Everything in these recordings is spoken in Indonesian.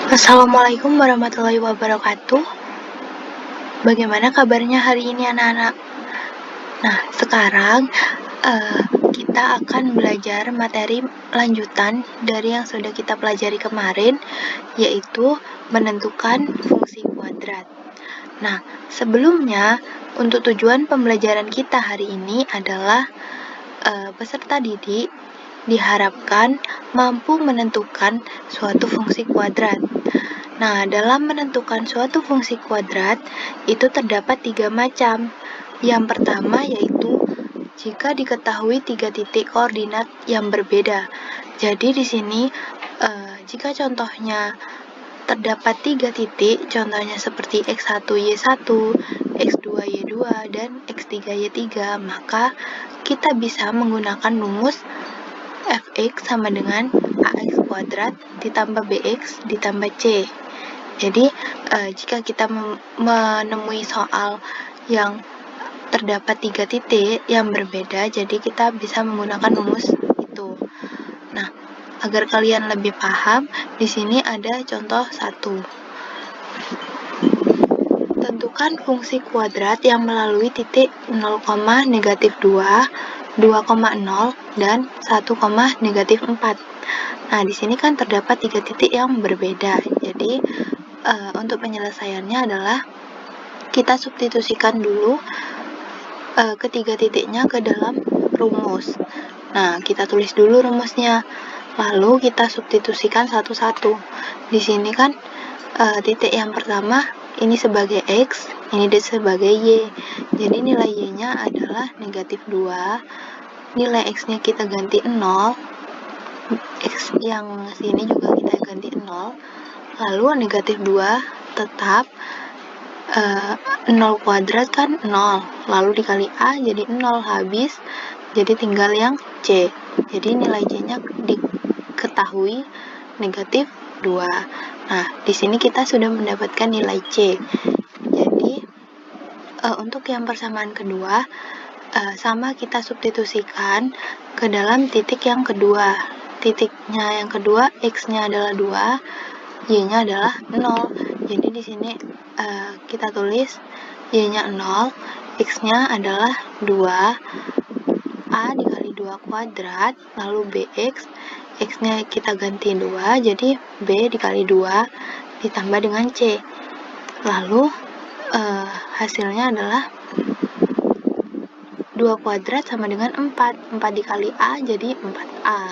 Assalamualaikum warahmatullahi wabarakatuh. Bagaimana kabarnya hari ini anak-anak? Nah, sekarang kita akan belajar materi lanjutan dari yang sudah kita pelajari kemarin, yaitu menentukan fungsi kuadrat. Nah, sebelumnya untuk tujuan pembelajaran kita hari ini adalah peserta didik diharapkan mampu menentukan suatu fungsi kuadrat. Nah, dalam menentukan suatu fungsi kuadrat, itu terdapat 3 macam. Yang pertama yaitu jika diketahui 3 titik koordinat yang berbeda. Jadi di sini jika contohnya terdapat 3 titik, contohnya seperti X1, Y1, X2, Y2, dan X3, Y3, maka kita bisa menggunakan rumus Fx sama dengan Ax kuadrat ditambah Bx ditambah C. Jadi jika kita menemui soal yang terdapat 3 titik yang berbeda, jadi kita bisa menggunakan rumus itu. Nah, agar kalian lebih paham, di sini ada contoh 1. Tentukan fungsi kuadrat yang melalui titik 0, negatif 2, 2,0, dan 1, negatif 4. Nah, di sini kan terdapat 3 titik yang berbeda. Jadi, untuk penyelesaiannya adalah kita substitusikan dulu ketiga titiknya ke dalam rumus. Nah, kita tulis dulu rumusnya. Lalu kita substitusikan satu-satu. Di sini kan titik yang pertama ini sebagai X, ini sebagai Y. Jadi nilai Y-nya adalah negatif 2. Nilai X-nya kita ganti 0. X yang sini juga kita ganti 0. Lalu negatif 2 tetap 0 kuadrat kan 0. Lalu dikali A jadi 0 habis. Jadi tinggal yang C. Jadi nilai C-nya diketahui negatif 2. Nah, di sini kita sudah mendapatkan nilai C. Jadi, untuk yang persamaan kedua, sama kita substitusikan ke dalam titik yang kedua. Titiknya yang kedua, X-nya adalah 2, Y-nya adalah 0. Jadi di sini kita tulis Y-nya 0, X-nya adalah 2, A dikali 2 kuadrat, lalu BX, X-nya kita ganti 2, jadi B dikali 2 ditambah dengan C. Lalu hasilnya adalah 2 kuadrat sama dengan 4. 4 dikali A jadi 4A.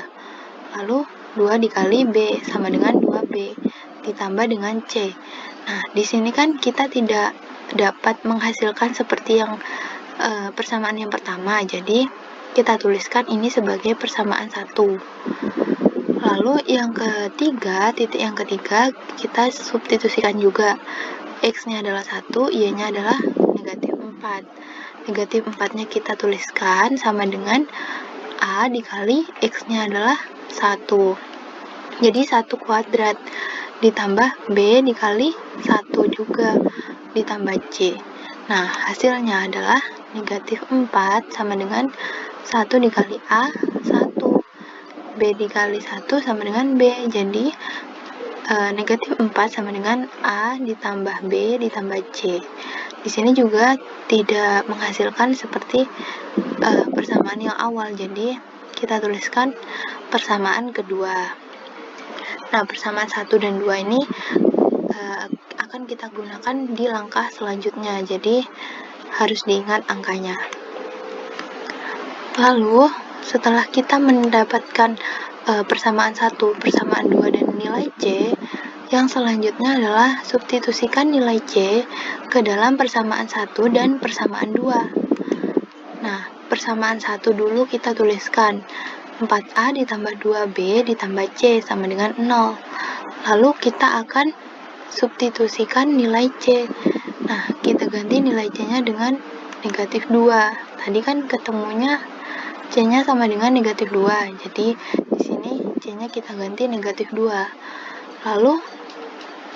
Lalu 2 dikali B sama dengan 2B ditambah dengan C. Nah, di sini kan kita tidak dapat menghasilkan seperti yang persamaan yang pertama. Jadi, kita tuliskan ini sebagai persamaan 1. Lalu yang ketiga, titik yang ketiga, kita substitusikan juga. X-nya adalah 1, Y-nya adalah negatif 4. Negatif 4-nya kita tuliskan sama dengan A dikali X-nya adalah 1. Jadi 1 kuadrat ditambah B dikali 1 juga ditambah C. Nah, hasilnya adalah negatif 4 sama dengan 1 dikali A, 1. B dikali 1 sama dengan B. Jadi, negatif 4 sama dengan A ditambah B ditambah C. Di sini juga tidak menghasilkan seperti persamaan yang awal. Jadi, kita tuliskan persamaan kedua. Nah, persamaan 1 dan 2 ini akan kita gunakan di langkah selanjutnya. Jadi, harus diingat angkanya. Lalu, setelah kita mendapatkan persamaan 1, persamaan 2, dan nilai C, yang selanjutnya adalah substitusikan nilai C ke dalam persamaan 1 dan persamaan 2. Nah, persamaan 1 dulu kita tuliskan 4A ditambah 2B ditambah C sama dengan 0. Lalu kita akan substitusikan nilai C. Nah, kita ganti nilai C-nya dengan negatif 2. Tadi kan ketemunya C-nya sama dengan negatif 2. Jadi, di sini C-nya kita ganti negatif 2. Lalu,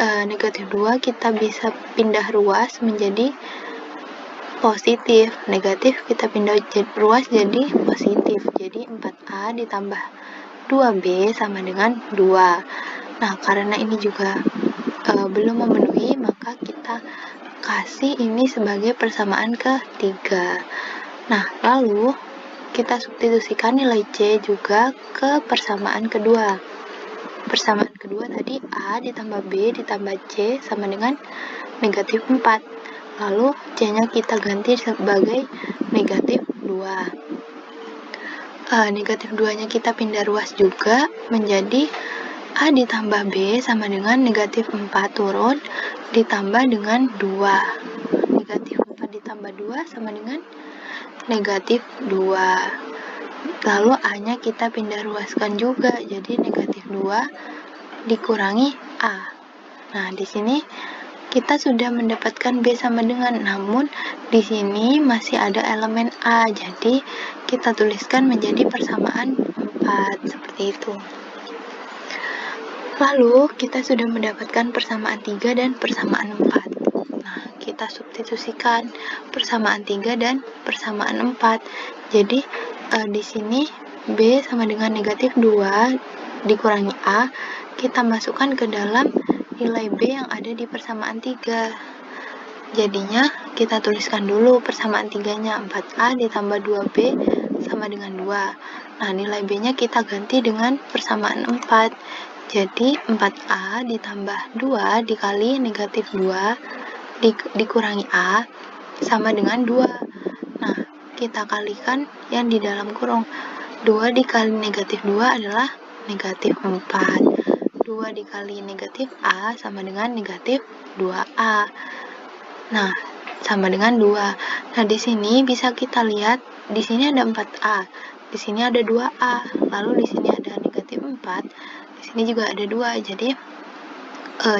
negatif 2 kita bisa pindah ruas menjadi positif. Negatif kita pindah ruas jadi positif. Jadi 4A ditambah 2B sama dengan 2. Nah, karena ini juga belum memenuhi, maka kita kasih ini sebagai persamaan ketiga. Nah, lalu kita substitusikan nilai C juga ke persamaan kedua. Persamaan kedua tadi A ditambah B ditambah C sama dengan negatif 4. Lalu C-nya kita ganti sebagai negatif 2. Negatif 2-nya kita pindah ruas juga menjadi A ditambah B sama dengan negatif 4 turun ditambah dengan 2. Negatif 4 ditambah 2 sama dengan negatif 2. Lalu A-nya kita pindah ruaskan juga, jadi negatif 2 dikurangi A. Nah, di sini kita sudah mendapatkan B sama dengan, namun di sini masih ada elemen A, jadi kita tuliskan menjadi persamaan 4, seperti itu. Lalu, kita sudah mendapatkan persamaan 3 dan persamaan 4. Nah, kita substitusikan persamaan 3 dan persamaan 4. Jadi, di sini B sama dengan negatif 2 dikurangi A, kita masukkan ke dalam nilai B yang ada di persamaan 3. Jadinya kita tuliskan dulu persamaan 3-nya, 4A ditambah 2B sama dengan 2. Nah, nilai B-nya kita ganti dengan persamaan 4. Jadi 4A ditambah 2 dikali negatif 2 dikurangi A sama dengan 2. Nah, kita kalikan yang di dalam kurung. 2 dikali negatif 2 adalah negatif 4. 2 dikali negatif A sama dengan negatif 2A. Nah, sama dengan 2. Nah, di sini bisa kita lihat, di sini ada 4A, di sini ada 2A, lalu di sini ada negatif 4, di sini juga ada 2. Jadi,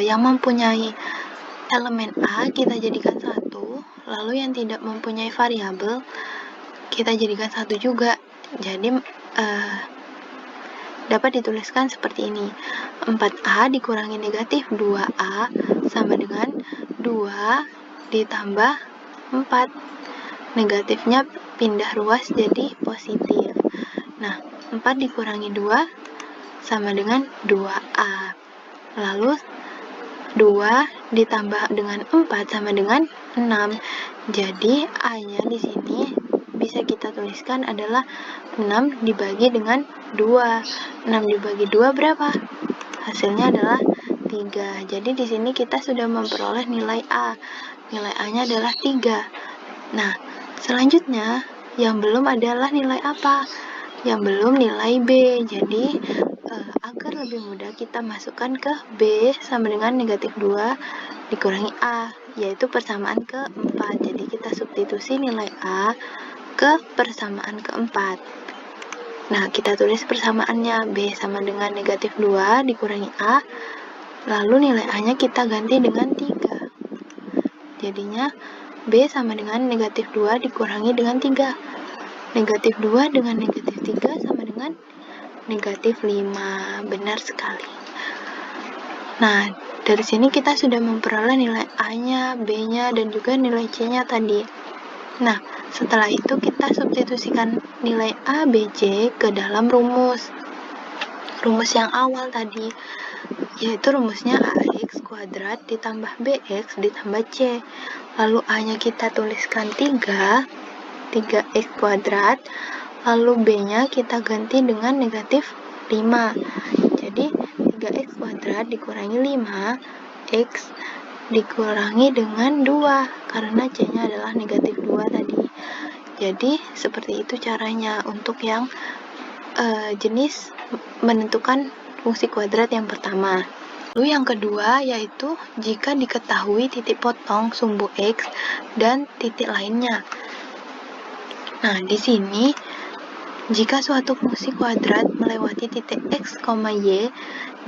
yang mempunyai elemen A kita jadikan 1, lalu yang tidak mempunyai variabel kita jadikan 1 juga. Jadi, dapat dituliskan seperti ini. 4A dikurangi negatif 2A sama dengan 2 ditambah 4. Negatifnya pindah ruas jadi positif. Nah, 4 dikurangi 2 sama dengan 2A. Lalu 2 ditambah dengan 4 sama dengan 6. Jadi, A-nya di sini bisa kita tuliskan adalah 6 dibagi dengan 2. 6 dibagi 2 berapa? Hasilnya adalah 3. Jadi di sini kita sudah memperoleh nilai A. Nilai A-nya adalah 3. Nah, selanjutnya yang belum adalah nilai apa? Yang belum nilai B. Jadi, agar lebih mudah kita masukkan ke B sama dengan negatif 2 dikurangi A, yaitu persamaan keempat. Jadi kita substitusi nilai A ke persamaan keempat. Nah, kita tulis persamaannya, B sama dengan negatif 2 dikurangi A, lalu nilai A-nya kita ganti dengan 3. Jadinya, B sama dengan negatif 2 dikurangi dengan 3. Negatif 2 dengan negatif 3 sama dengan negatif 5. Benar sekali. Nah, dari sini kita sudah memperoleh nilai A-nya, B-nya, dan juga nilai C-nya tadi. Nah, setelah itu kita substitusikan nilai A, B, C ke dalam rumus. Rumus yang awal tadi, yaitu rumusnya AX kuadrat ditambah BX ditambah C. Lalu A-nya kita tuliskan 3X kuadrat, lalu B-nya kita ganti dengan negatif 5. Jadi, 3X kuadrat dikurangi 5X dikurangi dengan 2, karena C-nya adalah negatif 2 tadi. Jadi, seperti itu caranya untuk yang jenis menentukan fungsi kuadrat yang pertama. Lalu yang kedua yaitu jika diketahui titik potong sumbu X dan titik lainnya. Nah, di sini jika suatu fungsi kuadrat melewati titik X, Y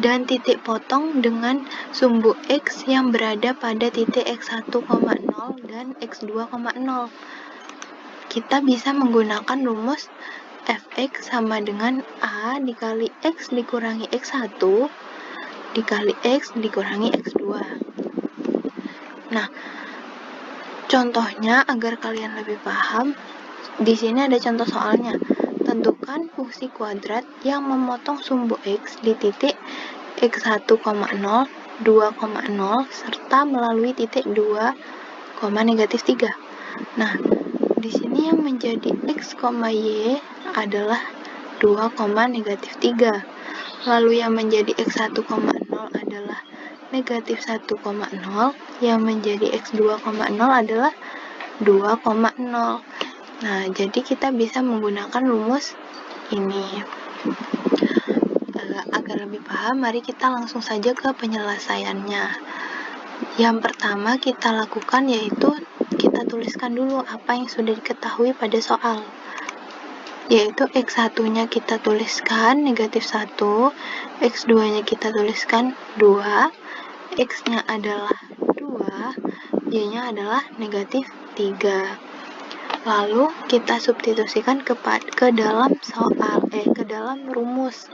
dan titik potong dengan sumbu X yang berada pada titik X1, 0 dan X2, 0, kita bisa menggunakan rumus fx sama dengan A dikali X dikurangi X1 dikali X dikurangi X2. Nah, contohnya agar kalian lebih paham, di sini ada contoh soalnya. Tentukan fungsi kuadrat yang memotong sumbu X di titik X1, 0 2,0 serta melalui titik 2, negatif 3. Nah, di sini yang menjadi X, Y adalah 2, negatif 3. Lalu yang menjadi X1,0 adalah negatif 1,0. Yang menjadi X2,0 adalah 2,0. Nah, jadi kita bisa menggunakan rumus ini. Agar lebih paham, mari kita langsung saja ke penyelesaiannya. Yang pertama kita lakukan yaitu kita tuliskan dulu apa yang sudah diketahui pada soal. Yaitu X1-nya kita tuliskan negatif 1, X2-nya kita tuliskan 2, X-nya adalah 2, Y-nya adalah negatif 3. Lalu kita substitusikan ke dalam ke dalam rumus.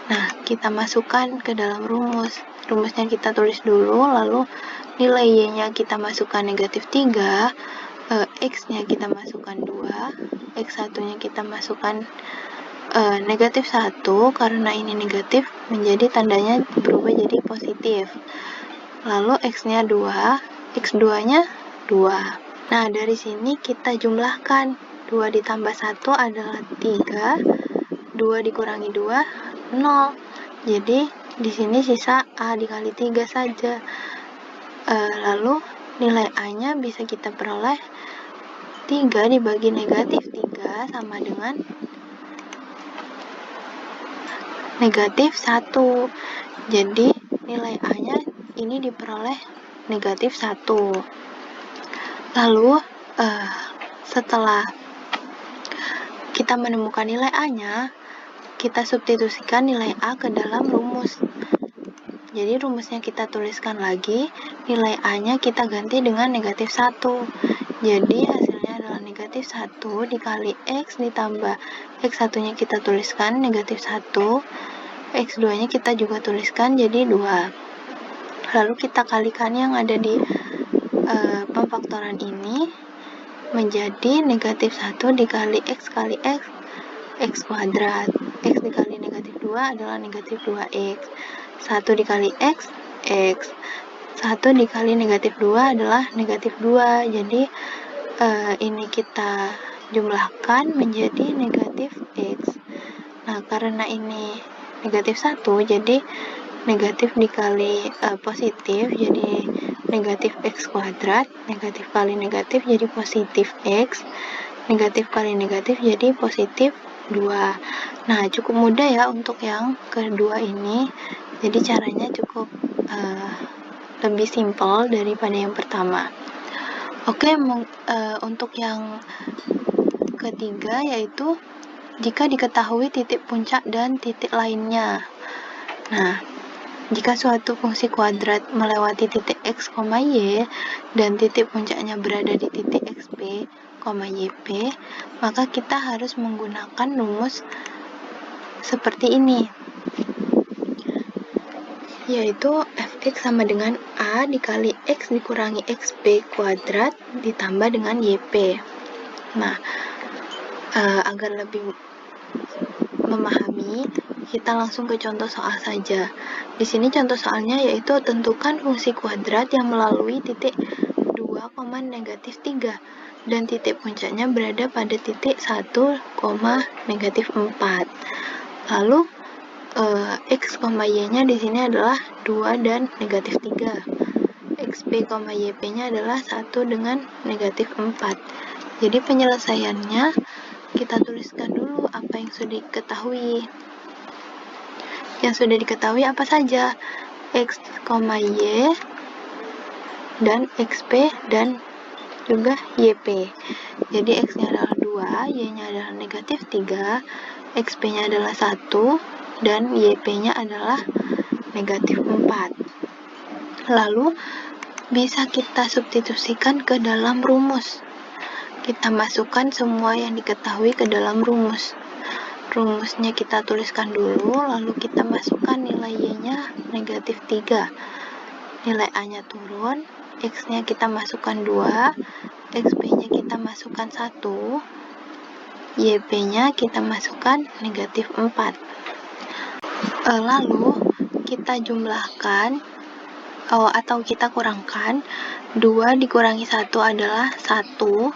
Nah, kita masukkan ke dalam rumus. Rumusnya kita tulis dulu, lalu nilai Y-nya kita masukkan negatif 3, X-nya kita masukkan 2, X1-nya kita masukkan negatif 1, karena ini negatif, menjadi tandanya berubah jadi positif. Lalu X-nya 2, X2-nya 2. Nah, dari sini kita jumlahkan. 2 ditambah 1 adalah 3, 2 dikurangi 2, 0. Jadi, di sini sisa A dikali 3 saja. Lalu, nilai A-nya bisa kita peroleh 3 dibagi negatif 3 sama dengan negatif 1. Jadi, nilai A-nya ini diperoleh negatif 1. Lalu, setelah kita menemukan nilai A-nya, kita substitusikan nilai A ke dalam rumus. Jadi, rumusnya kita tuliskan lagi, nilai A-nya kita ganti dengan negatif 1. Jadi, hasilnya adalah negatif 1 dikali X ditambah X1-nya kita tuliskan negatif 1, X2-nya kita juga tuliskan jadi 2. Lalu kita kalikan yang ada di pemfaktoran ini menjadi negatif 1 dikali X kali X, X kuadrat. X dikali negatif 2 adalah negatif 2X. 1 dikali X, X. 1 dikali negatif 2 adalah negatif 2. Jadi, ini kita jumlahkan menjadi negatif X. Nah, karena ini negatif 1, jadi negatif dikali positif, jadi negatif X kuadrat, negatif kali negatif jadi positif X, negatif kali negatif jadi positif 2. Nah, cukup mudah ya untuk yang kedua ini, jadi caranya cukup lebih simpel daripada yang pertama. Oke, untuk yang ketiga yaitu jika diketahui titik puncak dan titik lainnya. Nah, jika suatu fungsi kuadrat melewati titik X, Y dan titik puncaknya berada di titik XP, YP, maka kita harus menggunakan rumus seperti ini, yaitu Fx sama dengan A dikali X dikurangi XP kuadrat ditambah dengan YP. Nah, agar lebih memahami, kita langsung ke contoh soal saja. Di sini contoh soalnya yaitu tentukan fungsi kuadrat yang melalui titik 2, negatif 3 dan titik puncaknya berada pada titik 1, negatif 4. Lalu X, Y-nya di sini adalah 2 dan negatif 3. XP, YP-nya adalah 1 dengan negatif 4. Jadi penyelesaiannya kita tuliskan dulu apa yang sudah diketahui. Yang sudah diketahui apa saja? X, Y, dan XP, dan juga YP. Jadi X-nya adalah 2, Y-nya adalah negatif 3, XP-nya adalah 1, dan YP-nya adalah negatif 4. Lalu, bisa kita substitusikan ke dalam rumus. Kita masukkan semua yang diketahui ke dalam rumus. Rumusnya kita tuliskan dulu, lalu kita masukkan nilai Y-nya negatif 3. Nilai A-nya turun, X-nya kita masukkan 2, XP-nya kita masukkan 1, YP-nya kita masukkan negatif 4. Lalu, kita jumlahkan atau kita kurangkan, 2 dikurangi 1 adalah 1,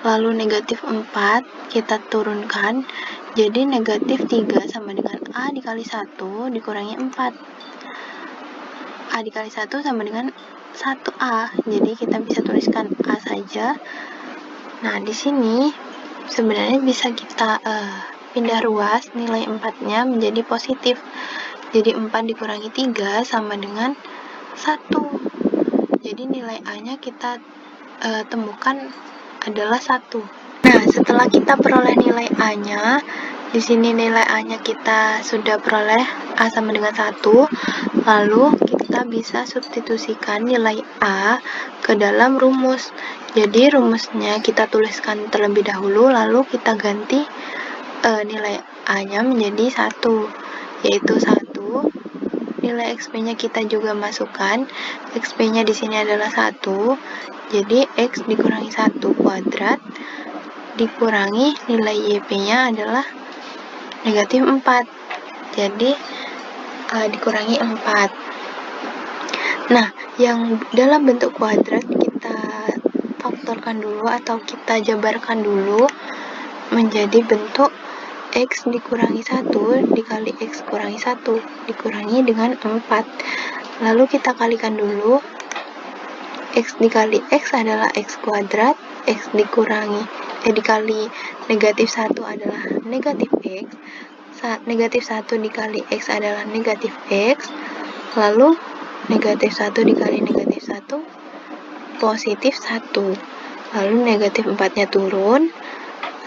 lalu negatif 4 kita turunkan, jadi negatif 3 sama dengan A dikali 1 dikurangi 4. A dikali 1 sama dengan 1A, jadi kita bisa tuliskan A saja. Nah, di sini sebenarnya bisa kita pindah ruas nilai 4-nya menjadi positif. Jadi 4 dikurangi 3 sama dengan 1. Jadi nilai A-nya kita temukan adalah 1. Nah, setelah kita peroleh nilai A-nya, di sini nilai A-nya kita sudah peroleh A sama dengan 1, lalu kita bisa substitusikan nilai A ke dalam rumus. Jadi rumusnya kita tuliskan terlebih dahulu, lalu kita ganti nilai A-nya menjadi 1, yaitu 1. Nilai XP-nya kita juga masukkan. XP-nya di sini adalah 1. Jadi X dikurangi 1 kuadrat dikurangi nilai YP-nya adalah negatif 4. Jadi dikurangi 4. Nah, yang dalam bentuk kuadrat kita faktorkan dulu atau kita jabarkan dulu menjadi bentuk X dikurangi 1 dikali X kurangi 1 dikurangi dengan 4. Lalu kita kalikan dulu. X dikali X adalah X kuadrat, X dikurangi dikali negatif 1 adalah negatif X. Negatif 1 dikali X adalah negatif X. Lalu negatif 1 dikali negatif 1 positif 1. Lalu negatif 4-nya turun.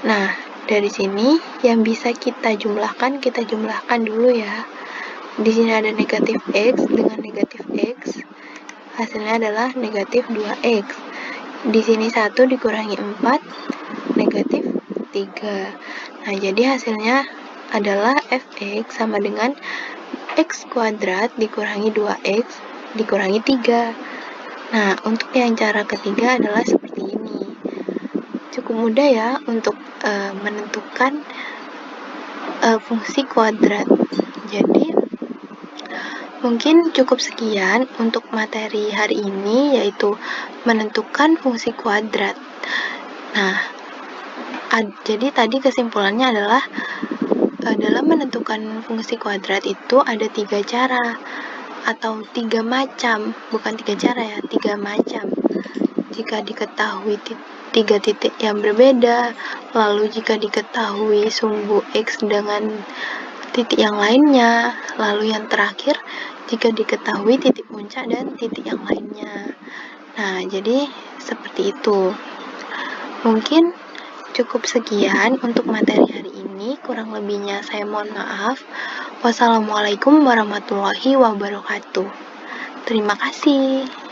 Nah, dari sini yang bisa kita jumlahkan dulu ya. Di sini ada negatif X dengan negatif X. Hasilnya adalah negatif 2X. Di sini 1 dikurangi 4, negatif 3. Nah, jadi hasilnya adalah Fx sama dengan X kuadrat dikurangi 2X dikurangi 3. Nah, untuk yang cara ketiga adalah seperti ini. Cukup mudah ya untuk menentukan fungsi kuadrat. Jadi, mungkin cukup sekian untuk materi hari ini, yaitu menentukan fungsi kuadrat. Nah, jadi tadi kesimpulannya adalah dalam menentukan fungsi kuadrat itu ada 3 cara atau 3 macam, bukan 3 cara ya, 3 macam. Jika diketahui 3 titik yang berbeda, lalu jika diketahui sumbu X dengan titik yang lainnya, lalu yang terakhir jika diketahui titik puncak dan titik yang lainnya. Nah, jadi seperti itu. Mungkin cukup sekian untuk materi hari ini, kurang lebihnya saya mohon maaf. Wassalamualaikum warahmatullahi wabarakatuh. Terima kasih.